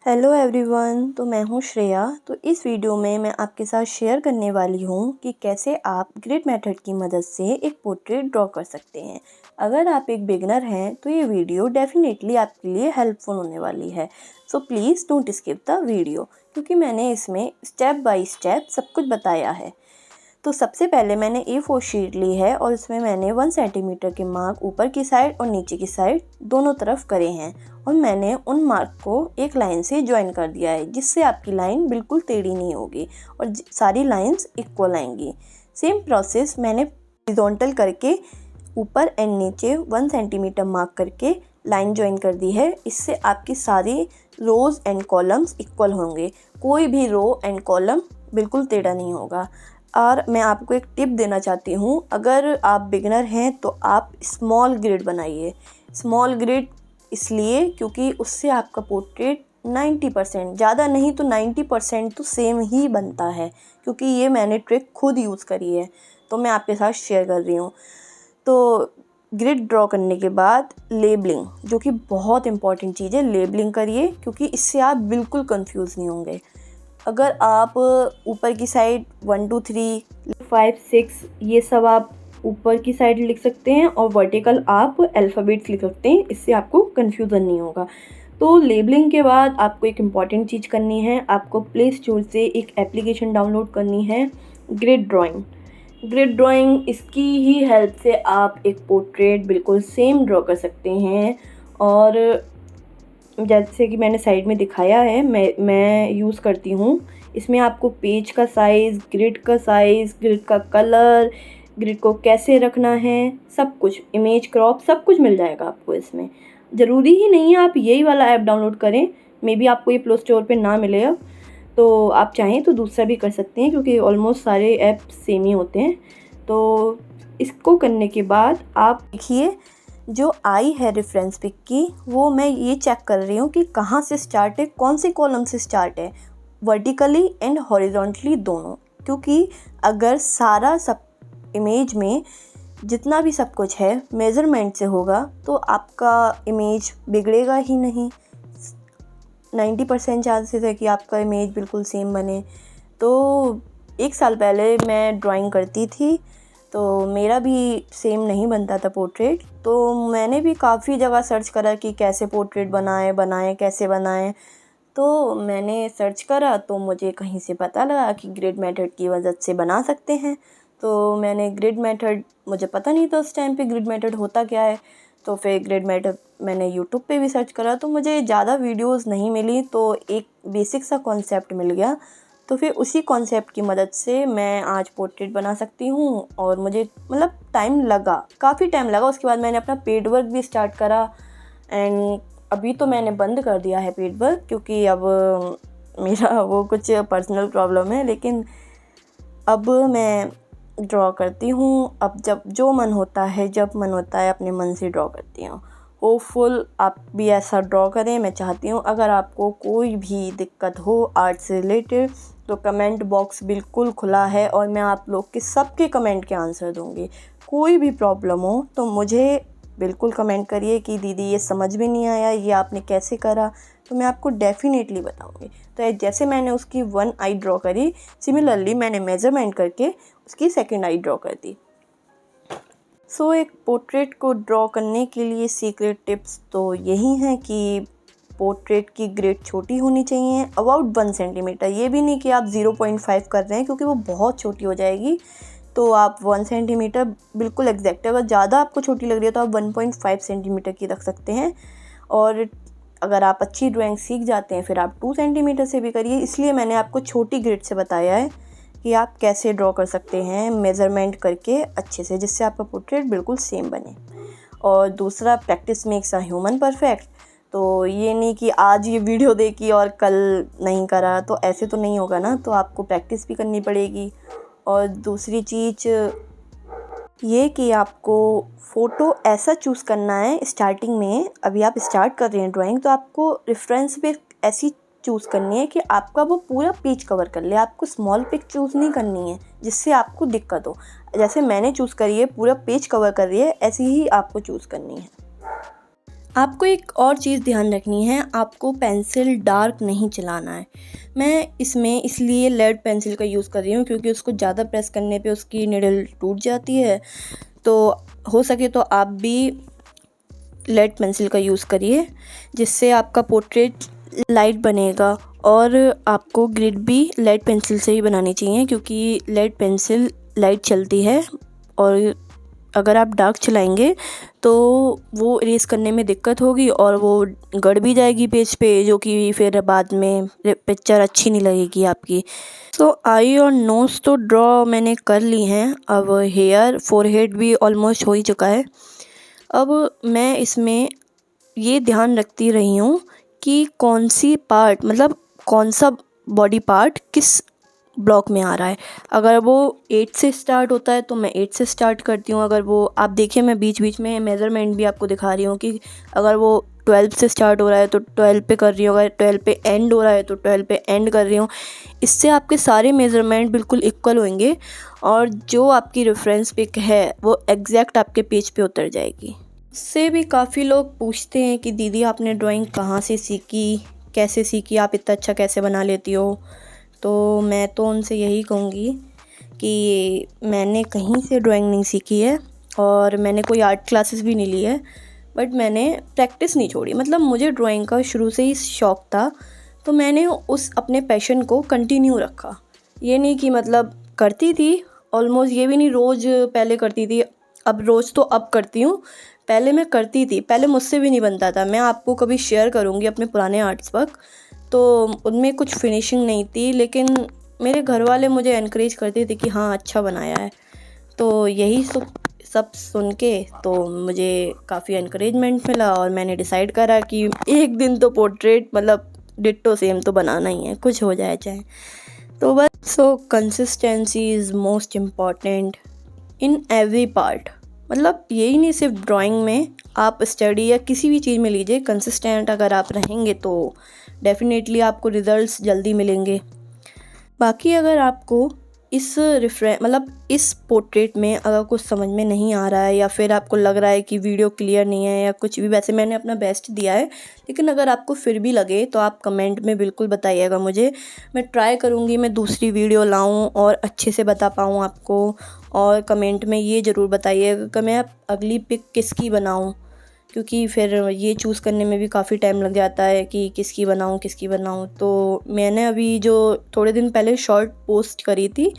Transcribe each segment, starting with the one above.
Hello everyone, तो मैं हूँ श्रेया। तो इस वीडियो में मैं आपके साथ शेयर करने वाली हूँ कि कैसे आप ग्रिड मेथड की मदद से एक पोर्ट्रेट ड्रॉ कर सकते हैं। अगर आप एक बिगनर हैं तो ये वीडियो डेफिनेटली आपके लिए हेल्पफुल होने वाली है। So please don't skip the video, क्योंकि मैंने इसमें स्टेप बाय स्टेप सब कुछ बताया है। तो सबसे पहले मैंने A4 शीट ली है और इसमें मैंने 1 सेंटीमीटर के मार्क ऊपर की साइड और नीचे की साइड दोनों तरफ करे हैं और मैंने उन मार्क को एक लाइन से ज्वाइन कर दिया है, जिससे आपकी लाइन बिल्कुल टेढ़ी नहीं होगी और सारी लाइंस इक्वल आएंगी। सेम प्रोसेस मैंने हॉरिजॉन्टल करके ऊपर एंड नीचे 1 सेंटीमीटर मार्क करके लाइन ज्वाइन कर दी है। इससे आपकी सारी रोज़ एंड कॉलम्स इक्वल होंगे, कोई भी रो एंड कॉलम बिल्कुल टेढ़ा नहीं होगा। और मैं आपको एक टिप देना चाहती हूँ, अगर आप बिगनर हैं तो आप स्मॉल ग्रिड बनाइए। स्मॉल ग्रिड इसलिए क्योंकि उससे आपका पोर्ट्रेट 90%, ज़्यादा नहीं तो 90% तो सेम ही बनता है, क्योंकि ये मैंने ट्रिक खुद यूज़ करी है तो मैं आपके साथ शेयर कर रही हूँ। तो ग्रिड ड्रॉ करने के बाद लेबलिंग, जो कि बहुत इंपॉर्टेंट चीज़ है, लेबलिंग करिए, क्योंकि इससे आप बिल्कुल कंफ्यूज नहीं होंगे। अगर आप ऊपर की साइड 1 2 3 5 6 ये सब आप ऊपर की साइड लिख सकते हैं और वर्टिकल आप अल्फ़ाबेट्स लिख सकते हैं, इससे आपको कन्फ्यूज़न नहीं होगा। तो लेबलिंग के बाद आपको एक इम्पॉर्टेंट चीज़ करनी है, आपको प्ले स्टोर से एक एप्लीकेशन डाउनलोड करनी है, ग्रिड ड्राइंग। ग्रिड ड्राइंग, इसकी ही हेल्प से आप एक पोर्ट्रेट बिल्कुल सेम ड्रॉ कर सकते हैं। और जैसे कि मैंने साइड में दिखाया है, मैं यूज़ करती हूँ। इसमें आपको पेज का साइज़, ग्रिड का साइज़, ग्रिड का कलर, ग्रिड को कैसे रखना है, सब कुछ, इमेज क्रॉप, सब कुछ मिल जाएगा आपको इसमें। ज़रूरी ही नहीं है आप यही वाला ऐप डाउनलोड करें, मे बी आपको ये प्ले स्टोर पे ना मिले अब, तो आप चाहें तो दूसरा भी कर सकते हैं, क्योंकि ऑलमोस्ट सारे ऐप सेम ही होते हैं। तो इसको करने के बाद आप देखिए, जो आई है रेफरेंस पिक की, वो मैं ये चेक कर रही हूँ कि कहाँ से स्टार्ट है, कौन से कॉलम से स्टार्ट है, वर्टिकली एंड हॉरिजॉन्टली दोनों। क्योंकि अगर सारा सब इमेज में जितना भी सब कुछ है मेज़रमेंट से होगा तो आपका इमेज बिगड़ेगा ही नहीं। 90% चांसेस है कि आपका इमेज बिल्कुल सेम बने। तो 1 साल पहले मैं ड्राइंग करती थी तो मेरा भी सेम नहीं बनता था पोर्ट्रेट। तो मैंने भी काफ़ी जगह सर्च करा कि कैसे पोर्ट्रेट बनाएं कैसे बनाएं। तो मैंने सर्च करा तो मुझे कहीं से पता लगा कि ग्रिड मेथड की मदद से बना सकते हैं। तो मैंने ग्रिड मेथड, मुझे पता नहीं था उस टाइम पे ग्रिड मेथड होता क्या है। तो फिर ग्रिड मेथड मैंने यूट्यूब पे भी सर्च करा तो मुझे ज़्यादा वीडियोस नहीं मिली, तो एक बेसिक सा कॉन्सेप्ट मिल गया। तो फिर उसी कॉन्सेप्ट की मदद से मैं आज पोर्ट्रेट बना सकती हूँ। और मुझे मतलब टाइम लगा, काफ़ी टाइम लगा। उसके बाद मैंने अपना पेड वर्क भी स्टार्ट करा एंड अभी तो मैंने बंद कर दिया है पेड वर्क, क्योंकि अब मेरा वो कुछ पर्सनल प्रॉब्लम है। लेकिन अब मैं ड्रॉ करती हूँ, अब जब जो मन होता है, जब मन होता है, अपने मन से ड्रॉ करती हूँ। होपफुल आप भी ऐसा ड्रॉ करें, मैं चाहती हूँ। अगर आपको कोई भी दिक्कत हो आर्ट से रिलेटेड तो कमेंट बॉक्स बिल्कुल खुला है और मैं आप लोग के सबके कमेंट के आंसर दूँगी। कोई भी प्रॉब्लम हो तो मुझे बिल्कुल कमेंट करिए कि दीदी ये समझ में नहीं आया, ये आपने कैसे करा, तो मैं आपको डेफिनेटली बताऊंगी। तो जैसे मैंने उसकी 1 आई ड्रॉ करी, सिमिलरली मैंने मेज़रमेंट करके उसकी 2nd आई ड्रॉ कर दी। सो एक पोर्ट्रेट को ड्रॉ करने के लिए सीक्रेट टिप्स तो यही हैं कि पोर्ट्रेट की ग्रिड छोटी होनी चाहिए, अबाउट 1 सेंटीमीटर। ये भी नहीं कि आप 0.5 कर रहे हैं, क्योंकि वो बहुत छोटी हो जाएगी। तो आप 1 सेंटीमीटर बिल्कुल एग्जैक्ट है। अगर ज़्यादा आपको छोटी लग रही है तो आप 1.5 सेंटीमीटर की रख सकते हैं। और अगर आप अच्छी ड्राइंग सीख जाते हैं फिर आप 2 सेंटीमीटर से भी करिए। इसलिए मैंने आपको छोटी ग्रिड से बताया है कि आप कैसे ड्रॉ कर सकते हैं मेज़रमेंट करके अच्छे से, जिससे आपका पोर्ट्रेट बिल्कुल सेम बने। और दूसरा, practice makes a human perfect. तो ये नहीं कि आज ये वीडियो देखी और कल नहीं करा, तो ऐसे तो नहीं होगा ना, तो आपको प्रैक्टिस भी करनी पड़ेगी। और दूसरी चीज़ ये कि आपको फ़ोटो ऐसा चूज़ करना है स्टार्टिंग में, अभी आप स्टार्ट कर रहे हैं ड्राइंग, तो आपको रेफरेंस पिक ऐसी चूज़ करनी है कि आपका वो पूरा पेज कवर कर ले। आपको स्मॉल पिक चूज़ नहीं करनी है जिससे आपको दिक्कत हो। जैसे मैंने चूज़ करी है पूरा पेज कवर कर रही है, ऐसी ही आपको चूज़ करनी है। आपको एक और चीज़ ध्यान रखनी है, आपको पेंसिल डार्क नहीं चलाना है। मैं इसमें इसलिए लेड पेंसिल का यूज़ कर रही हूँ क्योंकि उसको ज़्यादा प्रेस करने पे उसकी निडल टूट जाती है। तो हो सके तो आप भी लेड पेंसिल का यूज़ करिए, जिससे आपका पोर्ट्रेट लाइट बनेगा। और आपको ग्रिड भी लेड पेंसिल से ही बनानी चाहिए क्योंकि लेड पेंसिल लाइट चलती है, और अगर आप डार्क चलाएंगे तो वो इरेज करने में दिक्कत होगी और वो गड़ भी जाएगी पेज पे, जो कि फिर बाद में पिक्चर अच्छी नहीं लगेगी आपकी। सो आई और नोज़ तो ड्रॉ मैंने कर ली हैं, अब हेयर फोरहेड भी ऑलमोस्ट हो ही चुका है। अब मैं इसमें ये ध्यान रखती रही हूँ कि कौन सी पार्ट, मतलब कौन सा बॉडी पार्ट किस ब्लॉक में आ रहा है। अगर वो 8 से स्टार्ट होता है तो मैं 8 से स्टार्ट करती हूँ। अगर वो, आप देखिए मैं बीच बीच में मेज़रमेंट भी आपको दिखा रही हूँ कि अगर वो 12 से स्टार्ट हो रहा है तो 12 पे कर रही हूँ, अगर 12 पे एंड हो रहा है तो 12 पे एंड कर रही हूँ। इससे आपके सारे मेज़रमेंट बिल्कुल इक्वल होंगे और जो आपकी रेफरेंस पिक है वो एग्जैक्ट आपके पेज पे उतर जाएगी। इससे भी काफ़ी लोग पूछते हैं कि दीदी आपने ड्राइंग कहाँ से सीखी, कैसे सीखी, आप इतना अच्छा कैसे बना लेती हो। तो मैं तो उनसे यही कहूँगी कि मैंने कहीं से ड्राइंग नहीं सीखी है और मैंने कोई आर्ट क्लासेस भी नहीं ली है, बट मैंने प्रैक्टिस नहीं छोड़ी। मतलब मुझे ड्राइंग का शुरू से ही शौक़ था, तो मैंने उस अपने पैशन को कंटिन्यू रखा। ये नहीं कि मतलब करती थी ऑलमोस्ट, ये भी नहीं रोज़ पहले करती थी, अब रोज़ तो अब करती हूँ। पहले मैं करती थी, पहले मुझसे भी नहीं बनता था। मैं आपको कभी शेयर करूँगी अपने पुराने आर्ट्स वर्क, तो उनमें कुछ फिनिशिंग नहीं थी, लेकिन मेरे घर वाले मुझे एनकरेज करते थे कि हाँ अच्छा बनाया है। तो यही सब सुन के तो मुझे काफ़ी एनकरेजमेंट मिला और मैंने डिसाइड करा कि एक दिन तो पोर्ट्रेट मतलब डिट्टो सेम तो बनाना ही है, कुछ हो जाए चाहे। तो बस, सो consistency is most important in every part. मतलब यही नहीं सिर्फ ड्राइंग में, आप स्टडी या किसी भी चीज़ में लीजिए, कंसिस्टेंट अगर आप रहेंगे तो डेफिनेटली आपको रिज़ल्ट्स जल्दी मिलेंगे। बाकी अगर आपको इस मतलब इस पोर्ट्रेट में अगर कुछ समझ में नहीं आ रहा है या फिर आपको लग रहा है कि वीडियो क्लियर नहीं है या कुछ भी, वैसे मैंने अपना बेस्ट दिया है, लेकिन अगर आपको फिर भी लगे तो आप कमेंट में बिल्कुल बताइएगा मुझे। मैं ट्राई करूँगी मैं दूसरी वीडियो लाऊं और अच्छे से बता पाऊँ आपको। और कमेंट में ये ज़रूर बताइएगा कि मैं अगली पिक किसकी बनाऊँ, क्योंकि फिर ये चूज़ करने में भी काफ़ी टाइम लग जाता है कि किसकी बनाऊँ। तो मैंने अभी जो थोड़े दिन पहले शॉर्ट पोस्ट करी थी,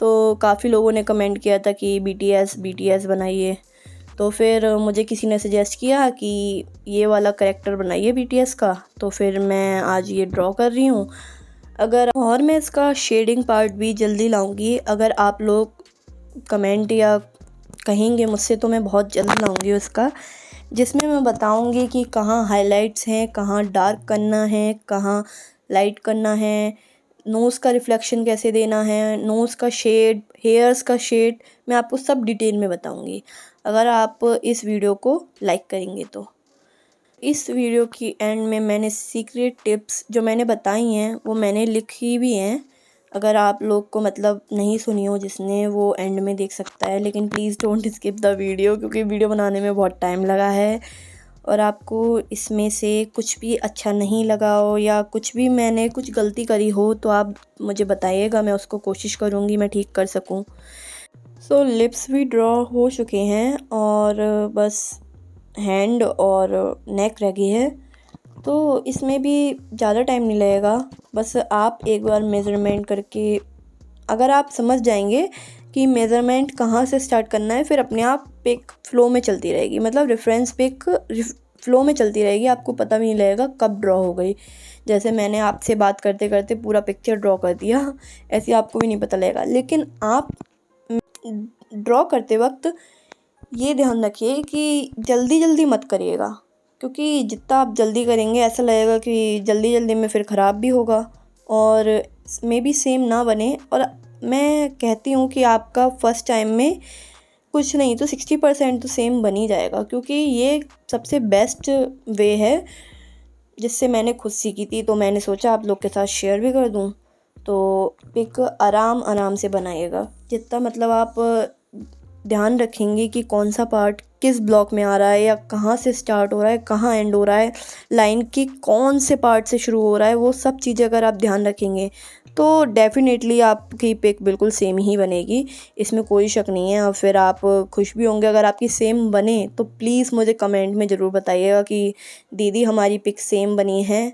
तो काफ़ी लोगों ने कमेंट किया था कि BTS बनाइए। तो फिर मुझे किसी ने सजेस्ट किया कि ये वाला कैरेक्टर बनाइए BTS का, तो फिर मैं आज ये ड्रॉ कर रही हूँ। और मैं इसका शेडिंग पार्ट भी जल्दी लाऊंगी। अगर आप लोग कमेंट या कहेंगे मुझसे तो मैं बहुत जल्द लाऊंगी उसका, जिसमें मैं बताऊंगी कि कहाँ हाइलाइट्स हैं, कहाँ डार्क करना है, कहाँ लाइट करना है, नोज़ का रिफ्लेक्शन कैसे देना है, नोज़ का शेड, हेयर्स का शेड, मैं आपको सब डिटेल में बताऊंगी अगर आप इस वीडियो को लाइक करेंगे तो। इस वीडियो की एंड में मैंने सीक्रेट टिप्स जो मैंने बताई हैं वो मैंने लिखी भी हैं। अगर आप लोग को मतलब नहीं सुनी हो जिसने, वो एंड में देख सकता है, लेकिन please don't skip the video क्योंकि वीडियो बनाने में बहुत टाइम लगा है। और आपको इसमें से कुछ भी अच्छा नहीं लगा हो या कुछ भी मैंने कुछ गलती करी हो तो आप मुझे बताइएगा, मैं उसको कोशिश करूँगी मैं ठीक कर सकूँ। सो लिप्स भी ड्रॉ हो चुके हैं और बस हैंड और नेक रह गई है, तो इसमें भी ज़्यादा टाइम नहीं लगेगा। बस आप एक बार मेज़रमेंट करके अगर आप समझ जाएंगे कि मेज़रमेंट कहाँ से स्टार्ट करना है, फिर अपने आप पिक फ़्लो में चलती रहेगी। मतलब रेफरेंस पिक फ़्लो में चलती रहेगी, आपको पता भी नहीं लगेगा कब ड्रॉ हो गई। जैसे मैंने आपसे बात करते करते पूरा पिक्चर ड्रॉ कर दिया, ऐसे आपको भी नहीं पता लगेगा। लेकिन आप ड्रॉ करते वक्त ये ध्यान रखिए कि जल्दी जल्दी मत करिएगा, क्योंकि जितना आप जल्दी करेंगे ऐसा लगेगा कि जल्दी जल्दी में फिर ख़राब भी होगा और मे बी सेम ना बने। और मैं कहती हूँ कि आपका फ़र्स्ट टाइम में कुछ नहीं तो 60% तो सेम बन ही जाएगा, क्योंकि ये सबसे बेस्ट वे है जिससे मैंने खुद सीखी थी। तो मैंने सोचा आप लोग के साथ शेयर भी कर दूँ। तो पिक आराम से बनाइएगा, जितना मतलब आप ध्यान रखेंगे कि कौन सा पार्ट किस ब्लॉक में आ रहा है या कहाँ से स्टार्ट हो रहा है, कहाँ एंड हो रहा है, लाइन की कौन से पार्ट से शुरू हो रहा है, वो सब चीज़ें अगर आप ध्यान रखेंगे तो डेफ़िनेटली आपकी पिक बिल्कुल सेम ही बनेगी, इसमें कोई शक नहीं है। और फिर आप खुश भी होंगे अगर आपकी सेम बने, तो प्लीज़ मुझे कमेंट में ज़रूर बताइएगा कि दीदी हमारी पिक सेम बनी है।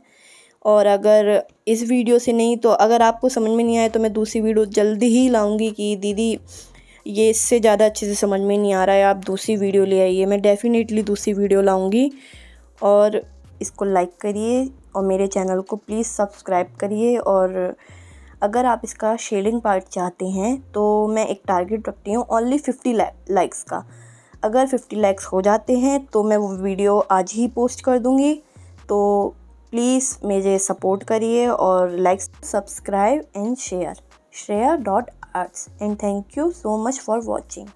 और अगर इस वीडियो से नहीं तो अगर आपको समझ में नहीं आए तो मैं दूसरी वीडियो जल्दी ही लाऊंगी कि दीदी ये इससे ज़्यादा अच्छे से समझ में नहीं आ रहा है, आप दूसरी वीडियो ले आइए। मैं डेफ़िनेटली दूसरी वीडियो लाऊंगी। और इसको लाइक करिए और मेरे चैनल को प्लीज़ सब्सक्राइब करिए। और अगर आप इसका शेडिंग पार्ट चाहते हैं तो मैं एक टारगेट रखती हूँ ओनली 50 लाइक्स का। अगर 50 लाइक्स हो जाते हैं तो मैं वो वीडियो आज ही पोस्ट कर दूँगी। तो प्लीज़ मुझे सपोर्ट करिए और like, subscribe and share. Shreya.arts, and thank you so much for watching.